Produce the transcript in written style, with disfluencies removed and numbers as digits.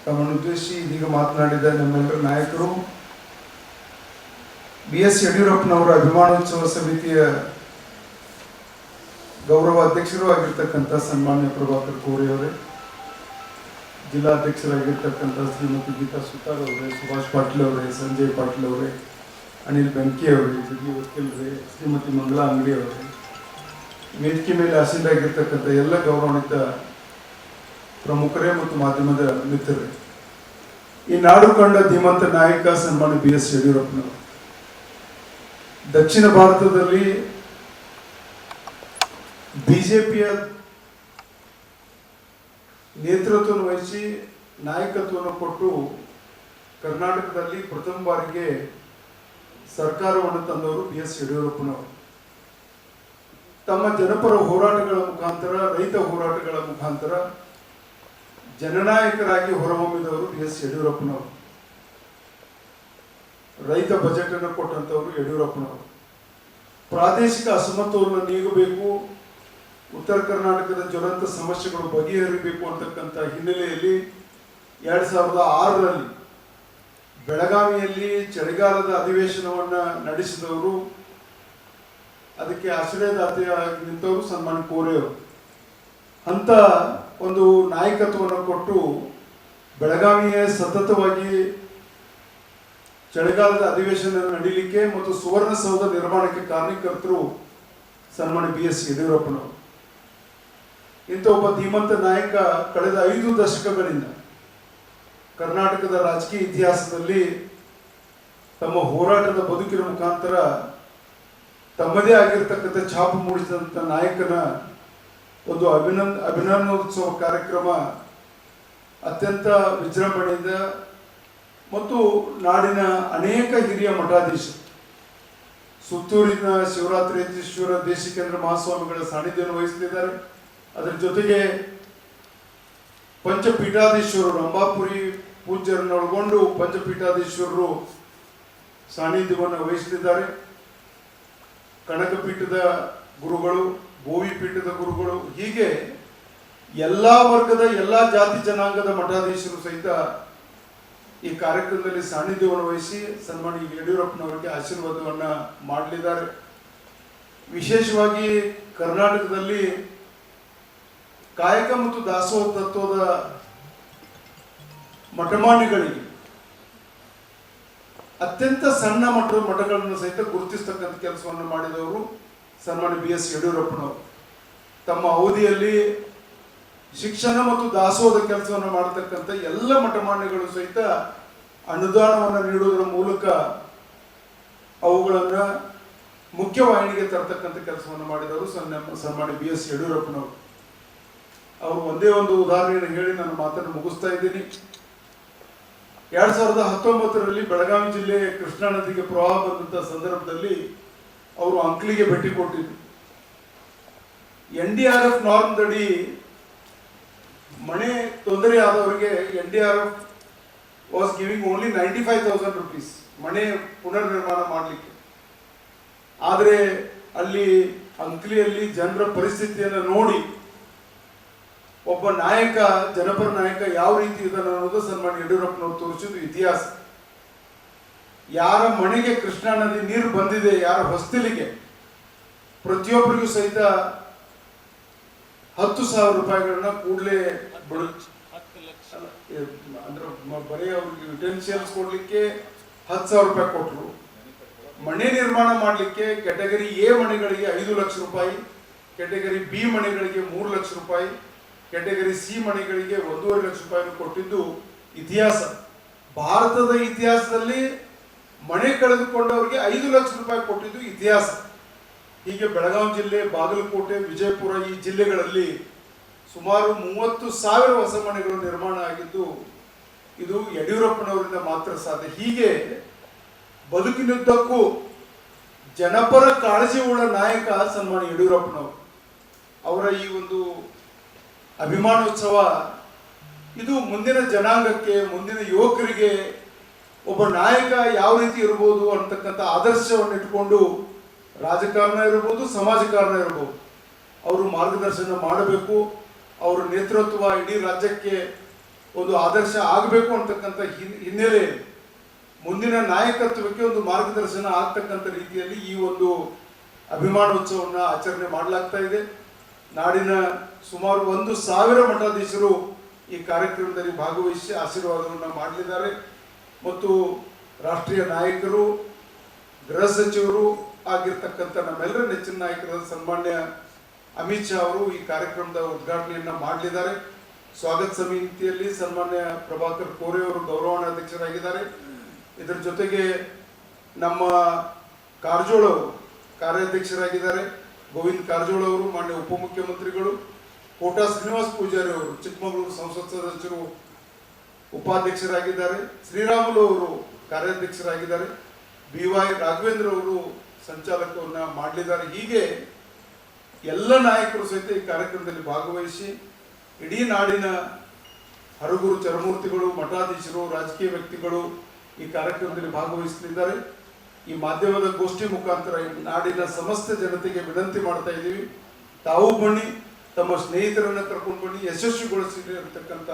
ತಮ್ಮನ್ನು ಉದ್ದೇಶಿಸಿ ಇದೀಗ ಮಾತನಾಡಿದ ನಮ್ಮೆಲ್ಲರ ನಾಯಕರು BS ಯಡಿಯೂರಪ್ಪನವರ ಅಭಿಮಾನೋತ್ಸವ ಸಮಿತಿಯ ಗೌರವ ಅಧ್ಯಕ್ಷರು ಆಗಿರ್ತಕ್ಕಂಥ ಸನ್ಮಾನ್ಯ ಪ್ರಭಾಕರ್ ಕೋರೆ ಅವರೇ, ಜಿಲ್ಲಾಧ್ಯಕ್ಷರಾಗಿರ್ತಕ್ಕಂಥ ಶ್ರೀಮತಿ ಗೀತಾ ಸುತಾರ್ ಅವರೇ, ಸುಭಾಷ್ ಪಾಟೀಲ್ ಅವರೇ, ಸಂಜಯ್ ಪಾಟೀಲ್ ಅವರೇ, ಅನಿಲ್ ಬೆಂಕಿ ಅವರೇ, ಜಗ್ಗಿ ವಕೀಲರೇ, ಶ್ರೀಮತಿ ಮಂಗಳಾ ಅಂಗಡಿ ಅವರೇ, ವೇದಿಕೆ ಮೇಲೆ ಆಸೀನರಾಗಿರ್ತಕ್ಕಂಥ ಎಲ್ಲ ಗೌರವಾನ್ವಿತ ಪ್ರಮುಖರೇ ಮತ್ತು ಮಾಧ್ಯಮದ ಮಿತ್ರರೇ, ಈ ನಾಡು ಕಂಡ ಧೀಮಂತ ನಾಯಕ ಸನ್ಮಾನ್ಯ BS ಯಡಿಯೂರಪ್ಪನವರು ದಕ್ಷಿಣ ಭಾರತದಲ್ಲಿ ಬಿಜೆಪಿಯ ನೇತೃತ್ವವನ್ನು ವಹಿಸಿ ನಾಯಕತ್ವವನ್ನು ಕೊಟ್ಟು ಕರ್ನಾಟಕದಲ್ಲಿ ಪ್ರಥಮ ಬಾರಿಗೆ ಸರ್ಕಾರವನ್ನು ತಂದವರು BS ಯಡಿಯೂರಪ್ಪನವರು. ತಮ್ಮ ಜನಪರ ಹೋರಾಟಗಳ ಮುಖಾಂತರ, ರೈತ ಹೋರಾಟಗಳ ಮುಖಾಂತರ ಜನನಾಯಕರಾಗಿ ಹೊರಹೊಮ್ಮಿದವರು BS ಯಡಿಯೂರಪ್ಪನವರು. ರೈತ ಬಜೆಟ್ ಅನ್ನು ಕೊಟ್ಟಂತವರು ಯಡಿಯೂರಪ್ಪನವರು. ಪ್ರಾದೇಶಿಕ ಅಸಮತೋಲನ ನೀಗಬೇಕು, ಉತ್ತರ ಕರ್ನಾಟಕದ ಜ್ವಲಂತ ಸಮಸ್ಯೆಗಳು ಬಗೆಹರಿಬೇಕು ಅಂತಕ್ಕಂಥ ಹಿನ್ನೆಲೆಯಲ್ಲಿ 2006ರಲ್ಲಿ ಬೆಳಗಾವಿಯಲ್ಲಿ ಚಳಿಗಾಲದ ಅಧಿವೇಶನವನ್ನ ನಡೆಸಿದವರು, ಅದಕ್ಕೆ ಆಶ್ರಯದಾತೆಯಾಗಿ ನಿಂತವರು ಸನ್ಮಾನ್ಯ ಕೋರೆ ಅವರು. ಅಂತ ಒಂದು ನಾಯಕತ್ವವನ್ನು ಕೊಟ್ಟು ಬೆಳಗಾವಿಯ ಸತತವಾಗಿ ಚಳಿಗಾಲದ ಅಧಿವೇಶನ ನಡೀಲಿಕ್ಕೆ ಮತ್ತು ಸುವರ್ಣಸೌಧ ನಿರ್ಮಾಣಕ್ಕೆ ಕಾರಣಕರ್ತರು ಸನ್ಮಾನ್ಯ BS ಯಡಿಯೂರಪ್ಪನವರು. ಇಂಥ ಒಬ್ಬ ಧೀಮಂತ ನಾಯಕ ಕಳೆದ 5 ದಶಕಗಳಿಂದ ಕರ್ನಾಟಕದ ರಾಜಕೀಯ ಇತಿಹಾಸದಲ್ಲಿ ತಮ್ಮ ಹೋರಾಟದ ಬದುಕಿನ ಮುಖಾಂತರ ತಮ್ಮದೇ ಆಗಿರ್ತಕ್ಕಂಥ ಛಾಪು ಮೂಡಿಸಿದಂಥ ನಾಯಕನ ಒಂದು ಅಭಿನಂದನೋತ್ಸವ ಕಾರ್ಯಕ್ರಮ ಅತ್ಯಂತ ವಿಜೃಂಭಣೆಯಿಂದ ಮತ್ತು ನಾಡಿನ ಅನೇಕ ಹಿರಿಯ ಮಠಾಧೀಶರು, ಸುತ್ತೂರಿನ ಶಿವರಾತ್ರೀಶ್ವರ ದೇಶಿಕೇಂದ್ರ ಮಹಾಸ್ವಾಮಿಗಳ ಸಾನ್ನಿಧ್ಯವನ್ನು ವಹಿಸಲಿದ್ದಾರೆ. ಅದರ ಜೊತೆಗೆ ಪಂಚಪೀಠಾಧೀಶ್ವರರು, ರಂಭಾಪುರಿ ಪೂಜ್ಯರನ್ನೊಳಗೊಂಡು ಪಂಚಪೀಠಾಧೀಶ್ವರರು ಸಾನ್ನಿಧ್ಯವನ್ನು ವಹಿಸಲಿದ್ದಾರೆ. ಕನಕ ಪೀಠದ ಗುರುಗಳು, ಬೋವಿ ಪೀಠದ ಗುರುಗಳು, ಹೀಗೆ ಎಲ್ಲಾ ವರ್ಗದ ಎಲ್ಲಾ ಜಾತಿ ಜನಾಂಗದ ಮಠಾಧೀಶರು ಸಹಿತ ಈ ಕಾರ್ಯಕ್ರಮದಲ್ಲಿ ಸಾನ್ನಿಧ್ಯವನ್ನು ವಹಿಸಿ ಸನ್ಮಾನ್ಯ ಯಡಿಯೂರಪ್ಪನವರಿಗೆ ಆಶೀರ್ವಾದವನ್ನ ಮಾಡಲಿದ್ದಾರೆ. ವಿಶೇಷವಾಗಿ ಕರ್ನಾಟಕದಲ್ಲಿ ಕಾಯಕ ಮತ್ತು ದಾಸೋಹ ತತ್ವದ ಮಠಮಾನ್ಯಗಳಿಗೆ ಅತ್ಯಂತ ಸಣ್ಣ ಮಠಗಳನ್ನು ಸಹಿತ ಗುರುತಿಸ್ತಕ್ಕಂಥ ಕೆಲಸವನ್ನು ಮಾಡಿದವರು ಸನ್ಮಾನ್ಯ BS ಯಡಿಯೂರಪ್ಪನವರು. ತಮ್ಮ ಅವಧಿಯಲ್ಲಿ ಶಿಕ್ಷಣ ಮತ್ತು ದಾಸೋಹದ ಕೆಲಸವನ್ನು ಮಾಡತಕ್ಕಂಥ ಎಲ್ಲ ಮಠಮಾನ್ಯಗಳು ಸಹಿತ ಅನುದಾನವನ್ನು ನೀಡುವುದರ ಮೂಲಕ ಅವುಗಳನ್ನು ಮುಖ್ಯವಾಹಿನಿಗೆ ತರತಕ್ಕಂಥ ಕೆಲಸವನ್ನು ಮಾಡಿದವರು ಸನ್ಮಾನ್ಯ BS ಯಡಿಯೂರಪ್ಪನವರು. ಅವರು ಒಂದೇ ಒಂದು ಉದಾಹರಣೆಯನ್ನು ಹೇಳಿ ನನ್ನ ಮಾತನ್ನು ಮುಗಿಸ್ತಾ ಇದ್ದೀನಿ. 2019ರಲ್ಲಿ ಬೆಳಗಾವಿ ಜಿಲ್ಲೆ ಕೃಷ್ಣಾ ನದಿಗೆ ಪ್ರವಾಹ ಬಂದಂತ ಸಂದರ್ಭದಲ್ಲಿ ಅವರು ಅಂಕ್ಲಿಗೆ ಭೇಟಿ ಕೊಟ್ಟಿದ್ರು. NDRF ನಾರ್ಮ್ದಡಿ ಮನೆ ತೊಂದರೆ ಆದವರಿಗೆ NDRF was giving only 95,000 rupees ಮನೆ ಪುನರ್ ನಿರ್ಮಾಣ ಮಾಡಲಿಕ್ಕೆ. ಆದರೆ ಅಲ್ಲಿ ಅಂಕ್ಲಿಯಲ್ಲಿ ಜನರ ಪರಿಸ್ಥಿತಿಯನ್ನು ನೋಡಿ ಒಬ್ಬ ನಾಯಕ, ಜನಪರ ನಾಯಕ ಯಾವ ರೀತಿ ಇದ್ದಾನೆ ಅನ್ನೋದು ಸನ್ಮಾನ್ಯ ಯಡಿಯೂರಪ್ಪನವರು ತೋರಿಸಿದ್ದು ಇತಿಹಾಸ. ಯಾರ ಮನೆಗೆ ಕೃಷ್ಣಾ ನದಿ ನೀರು ಬಂದಿದೆ, ಯಾರ ಹೊಸ್ತಿಲಿಗೆ, ಪ್ರತಿಯೊಬ್ಬರಿಗೂ ಸಹಿತ 10,000 ರೂಪಾಯಿಗಳನ್ನ ಕೂಡಲೇ ಅಂದ್ರೆ ಬರೀ ಅವ್ರಿಗೆ ಯುಟೆನ್ಸಿಯಲ್ಸ್ ಕೊಡ್ಲಿಕ್ಕೆ 10,000 ರೂಪಾಯಿ ಕೊಟ್ಟರು. ಮನೆ ನಿರ್ಮಾಣ ಮಾಡಲಿಕ್ಕೆ ಕ್ಯಾಟಗರಿ A ಮನೆಗಳಿಗೆ 5 ಲಕ್ಷ ರೂಪಾಯಿ, ಕ್ಯಾಟಗರಿ B ಮನೆಗಳಿಗೆ 3 ಲಕ್ಷ ರೂಪಾಯಿ, ಕ್ಯಾಟಗರಿ C ಮನೆಗಳಿಗೆ 1.5 ಲಕ್ಷ ರೂಪಾಯಿ ಕೊಟ್ಟಿದ್ದು ಇತಿಹಾಸ. ಭಾರತದ ಇತಿಹಾಸದಲ್ಲಿ ಮನೆ ಕಳೆದುಕೊಂಡವರಿಗೆ 5 ಲಕ್ಷ ರೂಪಾಯಿ ಕೊಟ್ಟಿದ್ದು ಇತಿಹಾಸ. ಹೀಗೆ ಬೆಳಗಾವಿ ಜಿಲ್ಲೆ, ಬಾಗಲಕೋಟೆ, ವಿಜಯಪುರ ಈ ಜಿಲ್ಲೆಗಳಲ್ಲಿ ಸುಮಾರು 30,000 ಹೊಸ ಮನೆಗಳು ನಿರ್ಮಾಣ ಆಗಿದ್ದು ಇದು ಯಡಿಯೂರಪ್ಪನವರಿಂದ ಮಾತ್ರ ಸಾಧ್ಯ. ಹೀಗೆ ಬದುಕಿನುದ್ದಕ್ಕೂ ಜನಪರ ಕಾಳಜಿ ಉಳ್ಳ ನಾಯಕ ಸನ್ಮಾನ್ಯ ಯಡಿಯೂರಪ್ಪನವರು. ಅವರ ಈ ಒಂದು ಅಭಿಮಾನೋತ್ಸವ ಇದು ಮುಂದಿನ ಜನಾಂಗಕ್ಕೆ, ಮುಂದಿನ ಯುವಕರಿಗೆ ಒಬ್ಬ ನಾಯಕ ಯಾವ ರೀತಿ ಇರಬಹುದು ಅಂತಕ್ಕಂಥ ಆದರ್ಶವನ್ನು ಇಟ್ಕೊಂಡು ರಾಜಕಾರಣ ಇರಬಹುದು, ಸಮಾಜಕಾರಣ ಇರಬಹುದು, ಅವರು ಮಾರ್ಗದರ್ಶನ ಮಾಡಬೇಕು. ಅವರ ನೇತೃತ್ವ ಇಡೀ ರಾಜ್ಯಕ್ಕೆ ಒಂದು ಆದರ್ಶ ಆಗಬೇಕು ಅಂತಕ್ಕಂಥ ಹಿನ್ನೆಲೆಯಲ್ಲಿ ಮುಂದಿನ ನಾಯಕತ್ವಕ್ಕೆ ಒಂದು ಮಾರ್ಗದರ್ಶನ ಆಗ್ತಕ್ಕಂಥ ರೀತಿಯಲ್ಲಿ ಈ ಒಂದು ಅಭಿಮಾನೋತ್ಸವವನ್ನು ಆಚರಣೆ ಮಾಡಲಾಗ್ತಾ ಇದೆ. ನಾಡಿನ ಸುಮಾರು 1,000 ಮಠಾಧೀಶರು ಈ ಕಾರ್ಯಕ್ರಮದಲ್ಲಿ ಭಾಗವಹಿಸಿ ಆಶೀರ್ವಾದವನ್ನು ಮಾಡಲಿದ್ದಾರೆ ಮತ್ತು ರಾಷ್ಟ್ರೀಯ ನಾಯಕರು, ಗೃಹ ಸಚಿವರು ಆಗಿರ್ತಕ್ಕಂಥ ನಮ್ಮೆಲ್ಲರ ನೆಚ್ಚಿನ ನಾಯಕರಾದ ಸನ್ಮಾನ್ಯ ಅಮಿತ್ ಶಾ ಅವರು ಈ ಕಾರ್ಯಕ್ರಮದ ಉದ್ಘಾಟನೆಯನ್ನ ಮಾಡಲಿದ್ದಾರೆ. ಸ್ವಾಗತ ಸಮಿತಿಯಲ್ಲಿ ಸನ್ಮಾನ್ಯ ಪ್ರಭಾಕರ್ ಕೋರೆ ಅವರು ಗೌರವಾಧ್ಯಕ್ಷರಾಗಿದ್ದಾರೆ. ಇದರ ಜೊತೆಗೆ ನಮ್ಮ ಕಾರಜೋಳ ಅವರು ಕಾರ್ಯಾಧ್ಯಕ್ಷರಾಗಿದ್ದಾರೆ. ಗೋವಿಂದ ಕಾರಜೋಳ ಅವರು ಮಾನ್ಯ ಉಪಮುಖ್ಯಮಂತ್ರಿಗಳು, ಕೋಟಾ ಶ್ರೀನಿವಾಸ ಪೂಜಾರಿ ಅವರು ಚಿಕ್ಕಮಗಳೂರು ಸಂಸತ್ ಸದಸ್ಯರು ಉಪಾಧ್ಯಕ್ಷರಾಗಿದ್ದಾರೆ. ಶ್ರೀರಾಮುಲು ಅವರು ಕಾರ್ಯಾಧ್ಯಕ್ಷರಾಗಿದ್ದಾರೆ. BY ರಾಘವೇಂದ್ರ ಅವರು ಸಂಚಾಲಕವನ್ನ ಮಾಡಲಿದ್ದಾರೆ. ಹೀಗೆ ಎಲ್ಲ ನಾಯಕರು ಸಹಿತ ಈ ಕಾರ್ಯಕ್ರಮದಲ್ಲಿ ಭಾಗವಹಿಸಿ ಇಡೀ ನಾಡಿನ ಹರಗೂರು ಚರಮೂರ್ತಿಗಳು, ಮಠಾಧೀಶರು, ರಾಜಕೀಯ ವ್ಯಕ್ತಿಗಳು ಈ ಕಾರ್ಯಕ್ರಮದಲ್ಲಿ ಭಾಗವಹಿಸಲಿದ್ದಾರೆ. ಈ ಮಾಧ್ಯಮದ ಗೋಷ್ಠಿ ಮುಖಾಂತರ ನಾಡಿನ ಸಮಸ್ತ ಜನತೆಗೆ ವಿನಂತಿ ಮಾಡ್ತಾ ಇದ್ದೀವಿ, ತಾವು ಬನ್ನಿ, ತಮ್ಮ ಸ್ನೇಹಿತರನ್ನ ಕರ್ಕೊಂಡು ಬನ್ನಿ, ಯಶಸ್ವಿಗೊಳಿಸಿ ಇರತಕ್ಕಂಥ